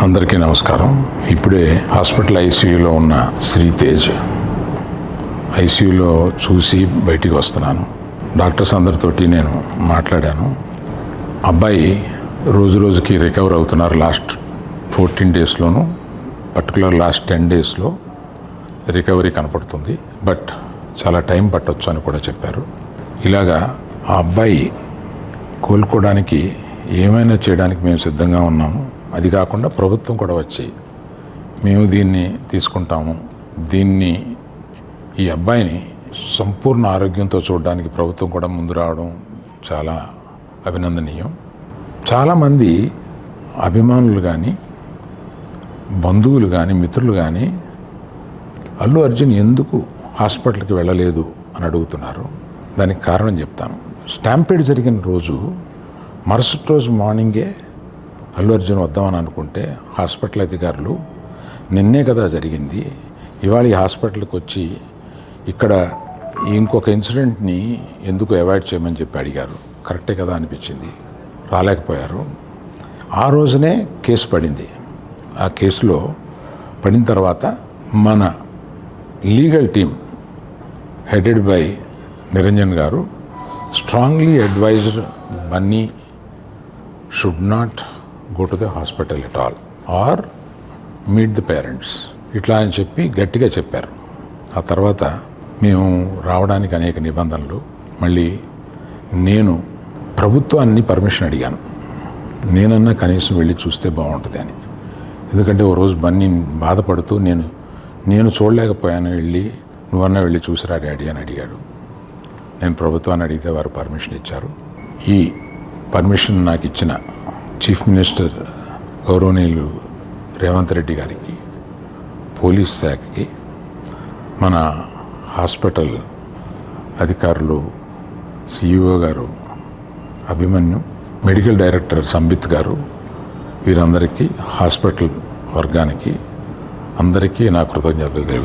అందరికీ నమస్కారం. ఇప్పుడే హాస్పిటల్ ఐసీయూలో ఉన్న శ్రీతేజ్ ఐసీయూలో చూసి బయటికి వస్తున్నాను. డాక్టర్స్ అందరితోటి నేను మాట్లాడాను. అబ్బాయి రోజు రోజుకి రికవర్ అవుతున్నారు. లాస్ట్ 14 డేస్లోనూ పర్టికులర్ లాస్ట్ 10 డేస్లో రికవరీ కనపడుతుంది. బట్ చాలా టైం పట్టొచ్చు అని కూడా చెప్పారు. ఇలాగా ఆ అబ్బాయి కోలుకోవడానికి ఏమైనా చేయడానికి మేము సిద్ధంగా ఉన్నాము. అది కాకుండా ప్రభుత్వం కూడా వచ్చి మేము దీన్ని తీసుకుంటాము, ఈ అబ్బాయిని సంపూర్ణ ఆరోగ్యంతో చూడడానికి ప్రభుత్వం కూడా ముందు రావడం చాలా అభినందనీయం. చాలామంది అభిమానులు కానీ, బంధువులు కానీ, మిత్రులు కానీ అల్లు అర్జున్ ఎందుకు హాస్పిటల్కి వెళ్ళలేదు అని అడుగుతున్నారు. దానికి కారణం చెప్తాను. స్టాంపేడ్ జరిగిన రోజు మరుసటి రోజు మార్నింగే అల్లు అర్జున్ వద్దామని అనుకుంటే హాస్పిటల్ అధికారులు నిన్నే కదా జరిగింది, ఇవాళ ఈ హాస్పిటల్కి వచ్చి ఇక్కడ ఇంకొక ఇన్సిడెంట్ని ఎందుకు అవాయిడ్ చేయమని చెప్పి అడిగారు. కరెక్టే కదా అనిపించింది. రాలేకపోయారు. ఆ రోజునే కేసు పడింది. ఆ కేసులో పడిన తర్వాత మన legal team headed by Niranjan గారు strongly advised Bunny should not go to the hospital at all or meet the parents ఇట్లా అని చెప్పి గట్టిగా చెప్పారు. ఆ తర్వాత మేము రావడానికి అనేక నిబంధనలు, మళ్ళీ నేను ప్రభుత్వాన్ని పర్మిషన్ అడిగాను. నేనన్నా కనీసం వెళ్ళి చూస్తే బాగుంటుంది అని. ఎందుకంటే ఓ రోజు బన్నీ బాధపడుతూ నేను చూడలేకపోయాను, నువ్వన్నా వెళ్ళి చూసిరా డాడీ అని అడిగాడు. నేను ప్రభుత్వాన్ని అడిగితే వారు పర్మిషన్ ఇచ్చారు. ఈ పర్మిషన్ నాకు ఇచ్చిన చీఫ్ మినిస్టర్ గౌరవనీయులు రేవంత్ రెడ్డి గారికి, పోలీస్ శాఖకి, మన హాస్పిటల్ అధికారులు, సిఇఓ గారు అభిమన్యు, మెడికల్ డైరెక్టర్ సంబిత్ గారు, వీరందరికీ, హాస్పిటల్ వర్గానికి అందరికీ నా కృతజ్ఞతలు తెలియజేస్తున్నాను.